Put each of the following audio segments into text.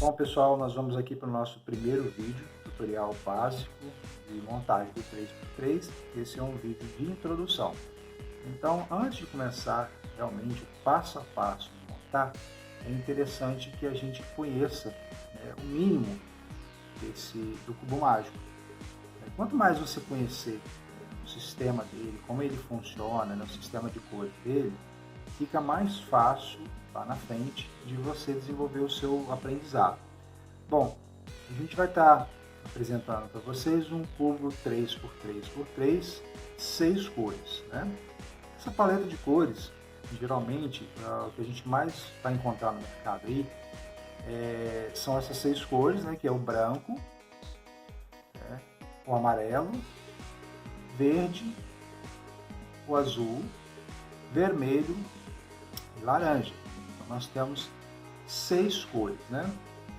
Bom, pessoal, nós vamos aqui para o nosso primeiro vídeo, tutorial básico de montagem do 3x3. Esse é um vídeo de introdução. Então, antes de começar realmente o passo a passo de montar, é interessante que a gente conheça o mínimo do cubo mágico. Quanto mais você conhecer o sistema dele, como ele funciona, o sistema de cores dele, fica mais fácil lá na frente de você desenvolver o seu aprendizado. Bom, a gente vai estar apresentando para vocês um cubo 3x3x3, 6 cores, Essa paleta de cores, geralmente, o que a gente mais vai encontrar no mercado aí, são essas 6 cores, que é o branco, o amarelo, verde, o azul, vermelho e laranja. Então, nós temos 6 cores,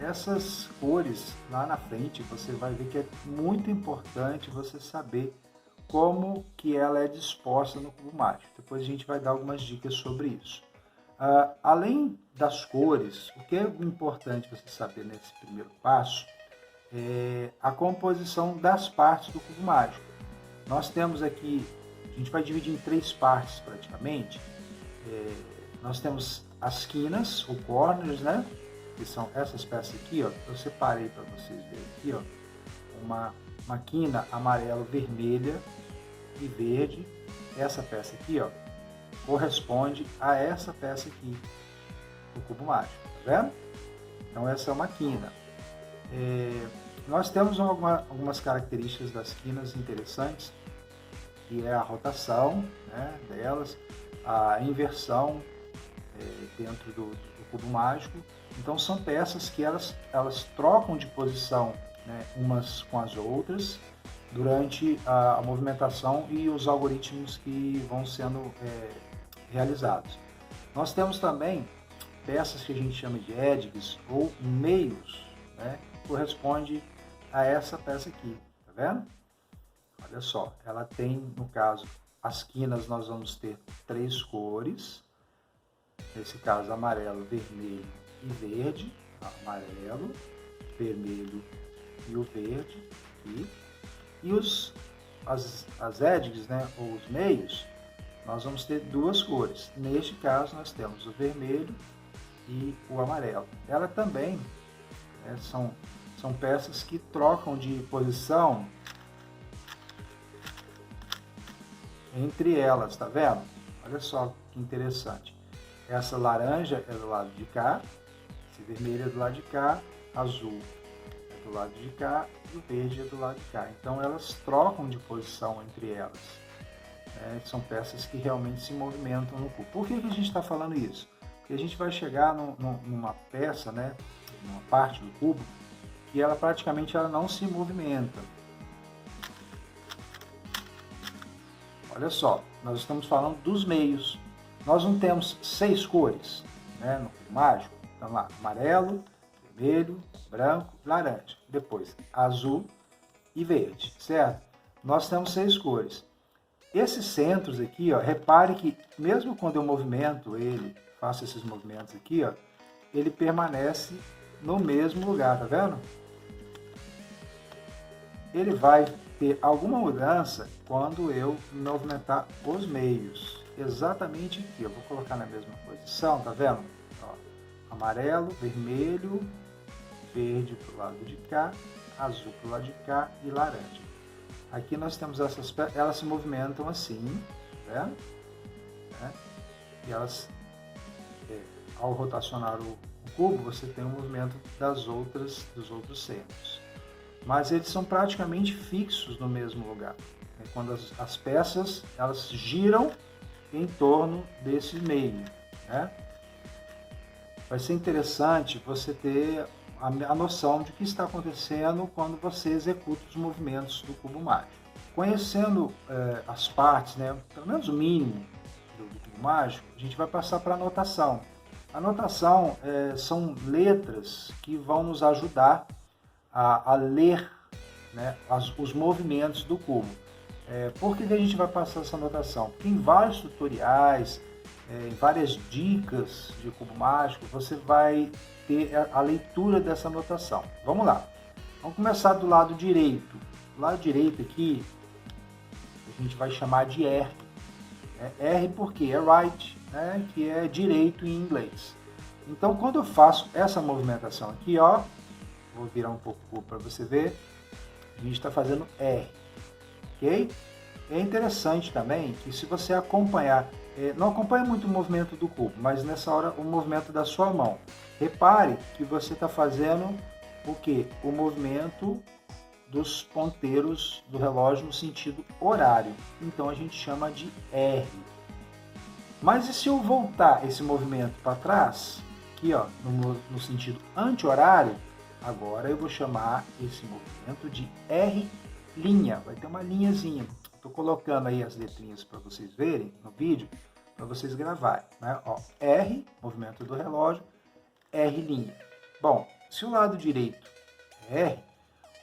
Essas cores, lá na frente, você vai ver que é muito importante você saber como que ela é disposta no cubo mágico. Depois a gente vai dar algumas dicas sobre isso. Além das cores, o que é importante você saber nesse primeiro passo é a composição das partes do cubo mágico. Nós temos aqui, a gente vai dividir em 3 partes praticamente. Nós temos as quinas, ou corners, que são essas peças aqui, eu separei para vocês verem aqui, uma quina amarelo, vermelha e verde. Essa peça aqui, corresponde a essa peça aqui do cubo mágico, tá vendo? Então essa é uma quina. Nós temos algumas características das quinas interessantes, que é a rotação delas, a inversão dentro do cubo mágico. Então são peças que elas trocam de posição umas com as outras durante a movimentação e os algoritmos que vão sendo realizados. Nós temos também peças que a gente chama de edges ou meios, que corresponde a essa peça aqui, tá vendo? Olha só, ela tem, no caso, as quinas nós vamos ter 3 cores, nesse caso amarelo, vermelho e verde, amarelo, vermelho e o verde aqui. E as edges, ou os meios, nós vamos ter 2 cores. Neste caso nós temos o vermelho e o amarelo. Ela também são peças que trocam de posição entre elas, tá vendo? Olha só que interessante. Essa laranja é do lado de cá, esse vermelho é do lado de cá, azul é do lado de cá e o verde é do lado de cá. Então elas trocam de posição entre elas. São peças que realmente se movimentam no cubo. Por que a gente está falando isso? Porque a gente vai chegar numa peça, numa parte do cubo, que ela praticamente não se movimenta. Olha só, nós estamos falando dos meios. Nós não temos 6 cores no cubo mágico. Então lá, amarelo, vermelho, branco, laranja. Depois, azul e verde, certo? Nós temos 6 cores. Esses centros aqui, repare que mesmo quando eu movimento ele, faço esses movimentos aqui, ele permanece no mesmo lugar, tá vendo? Ele vai ter alguma mudança quando eu movimentar os meios. Exatamente aqui, eu vou colocar na mesma posição, tá vendo? Amarelo, vermelho, verde para o lado de cá, azul para o lado de cá e laranja. Aqui nós temos essas peças, elas se movimentam assim, tá vendo? E elas, ao rotacionar o cubo, você tem o movimento dos outros centros. Mas eles são praticamente fixos no mesmo lugar. Quando as peças elas giram em torno desse meio. Vai ser interessante você ter a noção de o que está acontecendo quando você executa os movimentos do cubo mágico. Conhecendo as partes, pelo menos o mínimo do cubo mágico, a gente vai passar para a notação. A notação são letras que vão nos ajudar a ler os movimentos do cubo. Por que a gente vai passar essa notação? Porque em vários tutoriais, em várias dicas de cubo mágico, você vai ter a leitura dessa notação. Vamos lá. Vamos começar do lado direito. Do lado direito aqui, a gente vai chamar de R. R porque é right, né, que é direito em inglês. Então, quando eu faço essa movimentação aqui, ó, vou virar um pouco o cubo para você ver, a gente está fazendo R, ok? É interessante também que se você acompanhar, não acompanha muito o movimento do cubo, mas nessa hora o movimento da sua mão. Repare que você está fazendo o quê? O movimento dos ponteiros do relógio no sentido horário. Então a gente chama de R. Mas e se eu voltar esse movimento para trás, aqui ó, no sentido anti-horário, agora eu vou chamar esse movimento de R'. Vai ter uma linhazinha. Estou colocando aí as letrinhas para vocês verem no vídeo, para vocês gravarem. Né? Ó, R, movimento do relógio, R'. Bom, se o lado direito é R,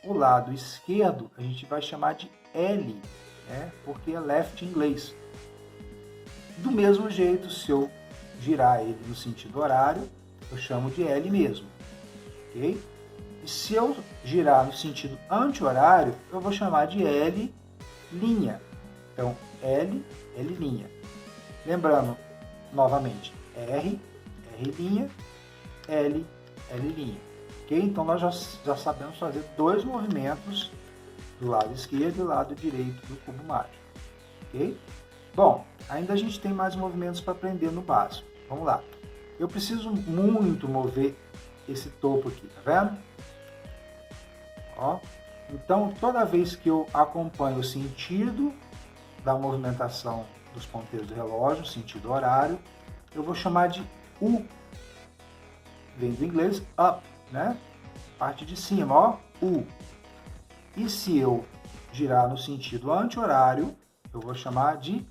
o lado esquerdo a gente vai chamar de L, né? Porque é left em inglês. Do mesmo jeito, se eu girar ele no sentido horário, eu chamo de L mesmo. Ok? E se eu girar no sentido anti-horário, eu vou chamar de L'. Então, L, L'. Lembrando, novamente, R, R', L, L'. Ok? Então, nós já sabemos fazer dois movimentos do lado esquerdo e do lado direito do cubo mágico. Ok? Bom, ainda a gente tem mais movimentos para aprender no básico. Vamos lá. Eu preciso muito mover esse topo aqui, tá vendo? Ó. Então, toda vez que eu acompanho o sentido da movimentação dos ponteiros do relógio, sentido horário, eu vou chamar de U. Vem do inglês up, né? Parte de cima, ó, U. E se eu girar no sentido anti-horário, eu vou chamar de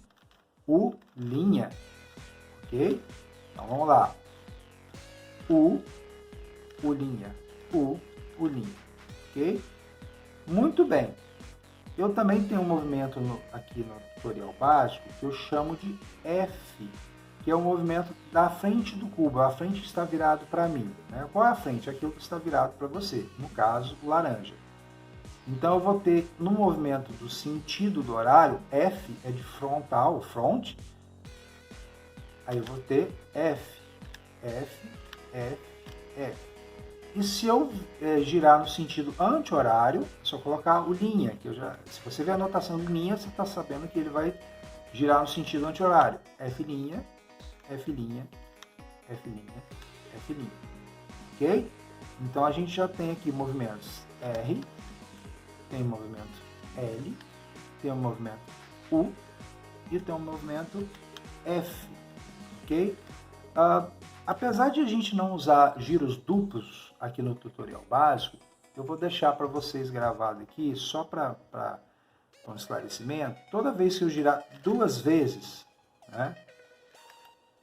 U'. Ok? Então, vamos lá. U', U', ok? Muito bem. Eu também tenho um movimento aqui no tutorial básico que eu chamo de F, que é o movimento da frente do cubo. A frente está virado para mim. Né? Qual é a frente? Aquilo que está virado para você, no caso, o laranja. Então eu vou ter, no movimento do sentido do horário, F é de frontal, front. Aí eu vou ter F, F, F, F. E se eu girar no sentido anti-horário, só colocar o linha, que se você ver a notação de linha, você está sabendo que ele vai girar no sentido anti-horário. F', F', F', F'. Ok? Então a gente já tem aqui movimentos R, tem o movimento L, tem o movimento U e tem o movimento F. Ok? Apesar de a gente não usar giros duplos aqui no tutorial básico, eu vou deixar para vocês gravado aqui, só para um esclarecimento. Toda vez que eu girar duas vezes, né,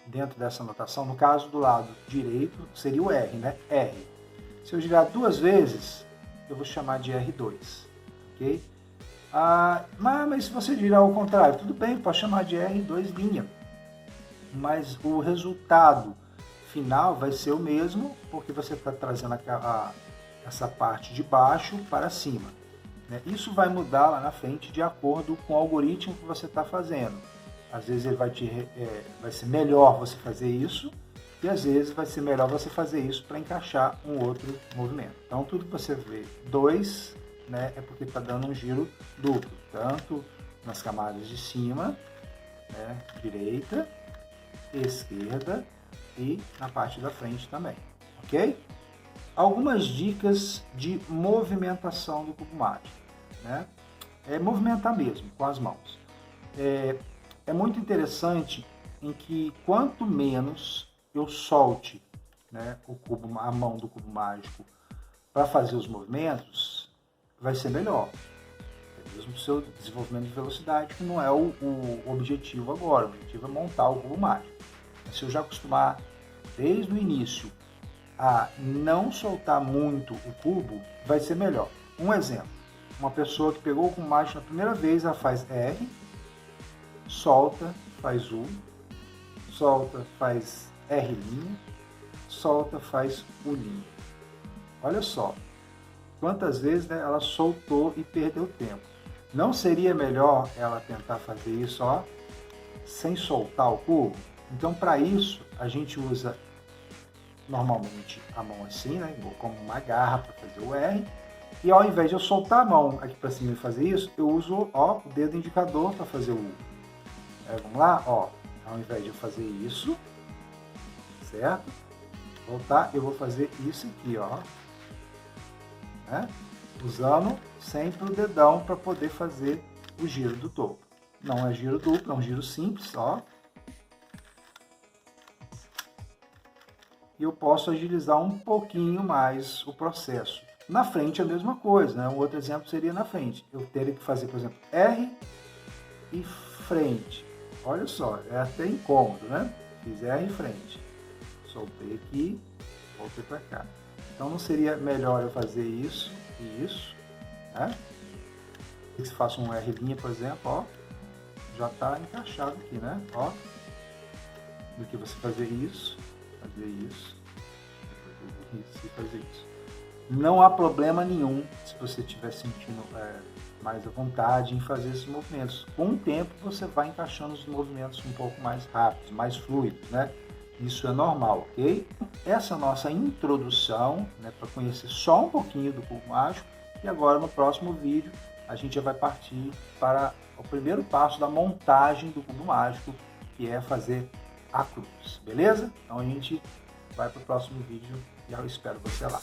dentro dessa notação, no caso do lado direito, seria o R, né? R. Se eu girar duas vezes, eu vou chamar de R2. Ok? Mas se você girar ao contrário, tudo bem, pode chamar de R2'. Mas o resultado final vai ser o mesmo, porque você está trazendo essa parte de baixo para cima. Né? Isso vai mudar lá na frente de acordo com o algoritmo que você está fazendo. Às vezes ele vai ser melhor você fazer isso, e às vezes vai ser melhor você fazer isso para encaixar um outro movimento. Então tudo que você vê 2, né, é porque está dando um giro duplo, tanto nas camadas de cima, né, direita, esquerda, e na parte da frente também, ok? Algumas dicas de movimentação do cubo mágico, né? É movimentar mesmo, com as mãos. É muito interessante em que quanto menos eu solte, né, a mão do cubo mágico para fazer os movimentos, vai ser melhor. Mesmo o seu desenvolvimento de velocidade, que não é o objetivo agora, o objetivo é montar o cubo mágico. Se eu já acostumar desde o início a não soltar muito o cubo, vai ser melhor. Um exemplo, uma pessoa que pegou o cubo mágico na primeira vez, ela faz R, solta, faz U, solta, faz R', solta, faz U'. Olha só, quantas vezes, né, ela soltou e perdeu tempo. Não seria melhor ela tentar fazer isso, ó, sem soltar o cubo? Então, para isso, a gente usa normalmente a mão assim, né, como uma garra para fazer o R. E ao invés de eu soltar a mão aqui para cima e fazer isso, eu uso, ó, o dedo indicador para fazer o U. Vamos lá, ó, ao invés de eu fazer isso, certo? Voltar, eu vou fazer isso aqui, ó. Né? Usando sempre o dedão para poder fazer o giro do topo. Não é giro duplo, é um giro simples, ó. E eu posso agilizar um pouquinho mais o processo. Na frente é a mesma coisa, né? Um outro exemplo seria na frente. Eu teria que fazer, por exemplo, R e frente. Olha só, é até incômodo, né? Fiz R e frente. Soltei aqui, voltei para cá. Então não seria melhor eu fazer isso e isso, né? Se faço um R', por exemplo, ó, já está encaixado aqui, né? Ó, do que você fazer isso e fazer isso. Não há problema nenhum se você estiver sentindo mais à vontade em fazer esses movimentos. Com o tempo você vai encaixando os movimentos um pouco mais rápidos, mais fluidos, né? Isso é normal, ok? Essa é a nossa introdução, né, para conhecer só um pouquinho do cubo mágico. E agora no próximo vídeo a gente já vai partir para o primeiro passo da montagem do cubo mágico, que é fazer a cruz, beleza? Então a gente vai para o próximo vídeo e eu espero você lá.